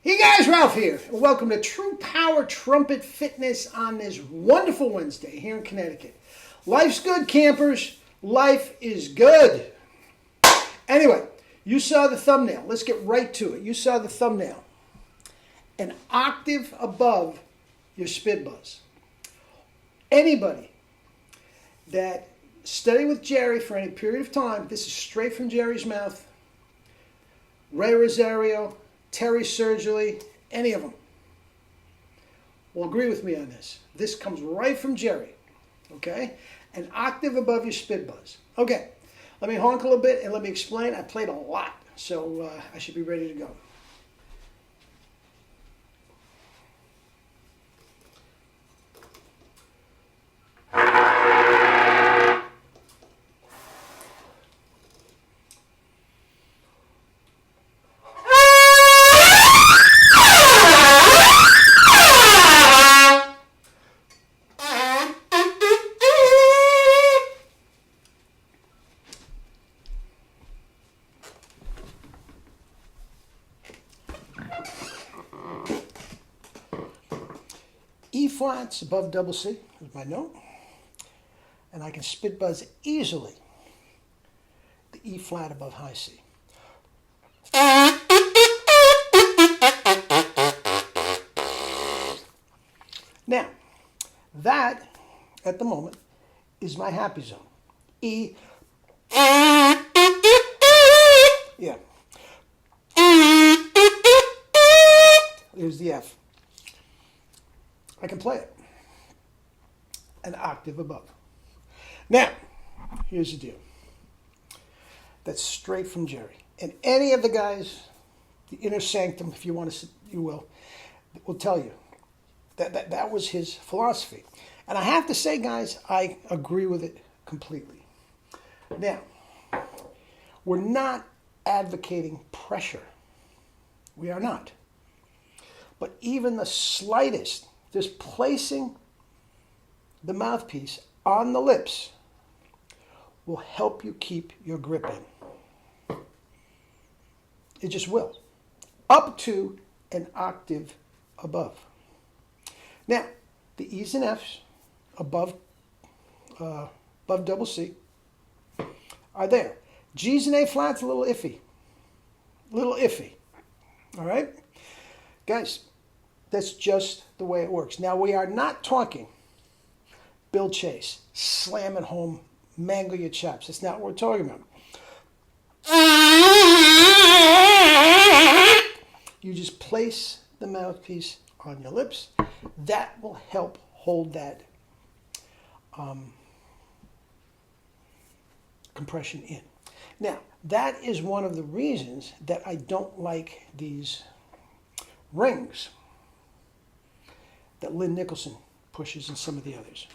Hey guys, Ralph here, and welcome to True Power Trumpet Fitness on this wonderful Wednesday here in Connecticut. Life's good, campers. Life is good. Anyway, you saw the thumbnail. Let's get right to it. You saw the thumbnail. An octave above your spit buzz. Anybody that studied with Jerry for any period of time, this is straight from Jerry's mouth. Ray Rosario, Terry Surgery, any of them will agree with me on this. This comes right from Jerry, okay? An octave above your spit buzz. Okay, let me honk a little bit and let me explain. I played a lot, so I should be ready to go. E flats above double C is my note, and I can spit buzz easily the E flat above high C. Now, that at the moment is my happy zone. E, yeah. There's the F. I can play it an octave above. Now, here's the deal. That's straight from Jerry. And any of the guys, the inner sanctum, if you want to, you will tell you that was his philosophy. And I have to say, guys, I agree with it completely. Now, we're not advocating pressure. We are not. But even the slightest, just placing the mouthpiece on the lips will help you keep your grip in. It just will. Up to an octave above. Now, the E's and F's above double C are there. G's and A flats a little iffy. All right? Guys, that's just the way it works. Now, we are not talking Bill Chase, slam it home, mangle your chops. That's not what we're talking about. You just place the mouthpiece on your lips. That will help hold that compression in. Now, that is one of the reasons that I don't like these rings that Lynn Nicholson pushes and some of the others.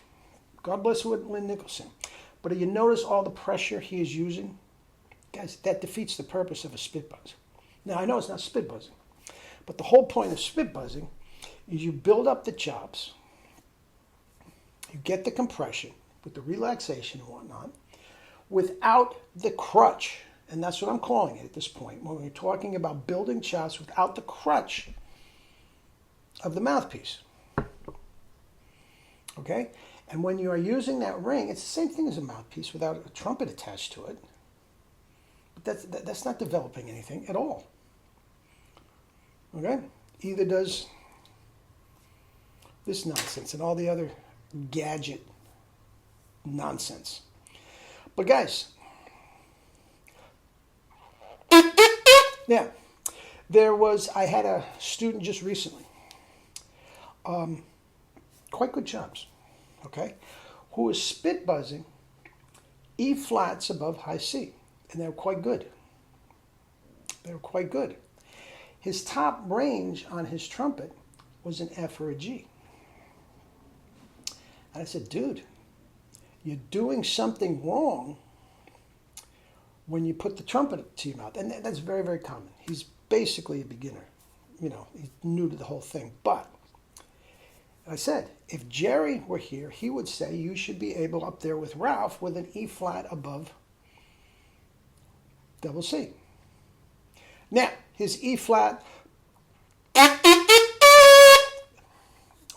God bless Lynn Nicholson. But you notice all the pressure he is using? Guys, that defeats the purpose of a spit buzz. Now, I know it's not spit buzzing, but the whole point of spit buzzing is you build up the chops, you get the compression with the relaxation and whatnot, without the crutch. And that's what I'm calling it at this point, when we're talking about building chops without the crutch of the mouthpiece. Okay? And when you are using that ring, it's the same thing as a mouthpiece without a trumpet attached to it. But that's not developing anything at all. Okay? Either does this nonsense and all the other gadget nonsense. But guys, now, I had a student just recently, quite good chops, okay, who was spit buzzing E flats above high C, and they were quite good. They were quite good. His top range on his trumpet was an F or a G. And I said, dude, you're doing something wrong when you put the trumpet to your mouth. And that's very, very common. He's basically a beginner. You know, he's new to the whole thing. But I said, if Jerry were here, he would say you should be able up there with Ralph with an E flat above double C. Now, his E flat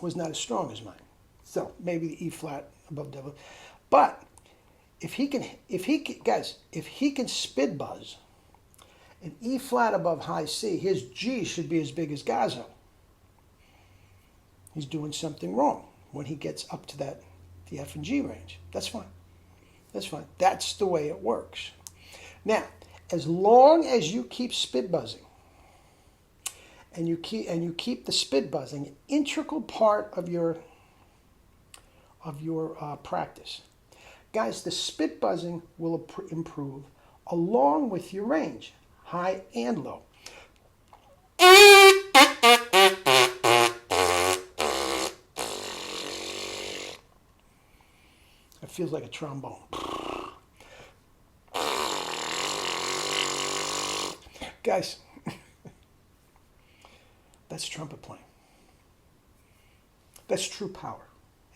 was not as strong as mine. So maybe the E flat above double. But if he can spit buzz an E flat above high C, his G should be as big as Gazzo. He's doing something wrong when he gets up to the F and G range. That's fine. That's fine. That's the way it works. Now, as long as you keep spit buzzing, and you keep the spit buzzing an integral part of your practice, guys, the spit buzzing will improve along with your range, high and low. It feels like a trombone. Guys, that's trumpet playing. That's true power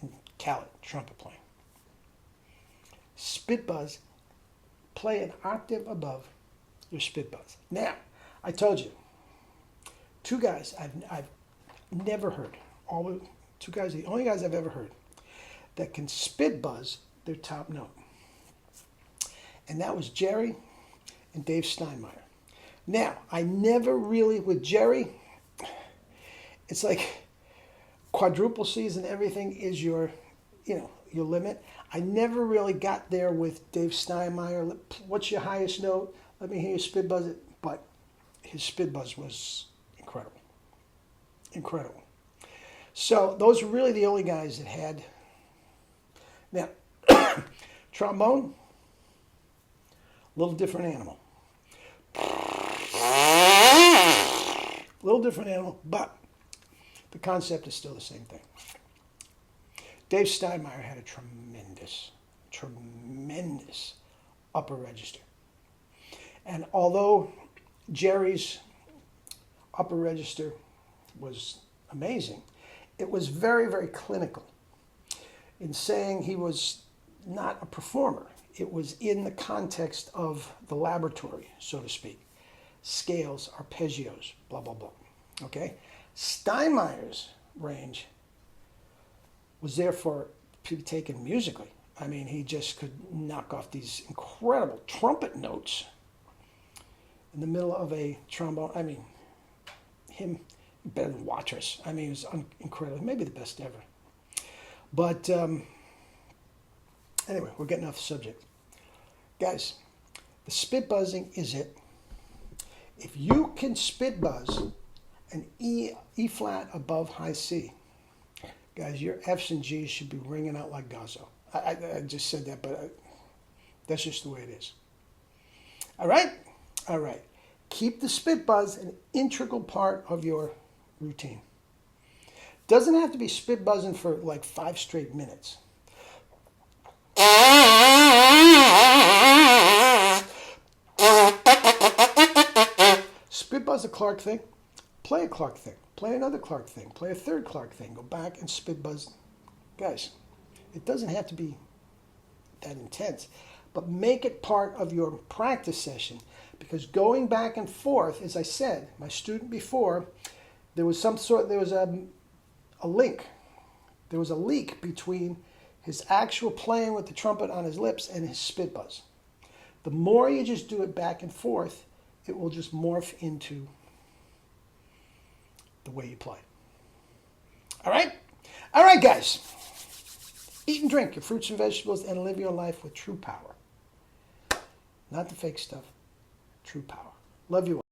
in Calit trumpet playing. Spit buzz, play an octave above your spit buzz. Now, I told you, two guys I've never heard, the only guys I've ever heard that can spit buzz their top note. And that was Jerry and Dave Steinmeier. Now, I never really, with Jerry, it's like quadruple C's and everything is your limit. I never really got there with Dave Steinmeier. What's your highest note? Let me hear you spit buzz it. But his spit buzz was incredible. Incredible. So those were really the only guys that had. Now, trombone, a little different animal. A little different animal, but the concept is still the same thing. Dave Steinmeier had a tremendous upper register. And although Jerry's upper register was amazing, it was very, very clinical in saying he was not a performer. It was in the context of the laboratory, so to speak. Scales, arpeggios, blah, blah, blah. Okay? Steinmeier's range was therefore to be taken musically. I mean, he just could knock off these incredible trumpet notes in the middle of a trombone. I mean, him better than Watrous. I mean, he was incredible. Maybe the best ever. But anyway, we're getting off the subject. Guys, the spit buzzing is it. If you can spit buzz an E flat above high C, guys, your F's and G's should be ringing out like Gazzo. I just said that, but that's just the way it is. All right? All right. Keep the spit buzz an integral part of your routine. Doesn't have to be spit buzzing for like 5 straight minutes. Spit buzz a Clark thing, play a Clark thing, play another Clark thing, play a third Clark thing, go back and spit buzz. Guys, it doesn't have to be that intense, but make it part of your practice session, because going back and forth, as I said, my student before, there was a link. There was a leak between his actual playing with the trumpet on his lips and his spit buzz. The more you just do it back and forth, it will just morph into the way you play. All right? All right, guys. Eat and drink your fruits and vegetables and live your life with true power. Not the fake stuff. True power. Love you all.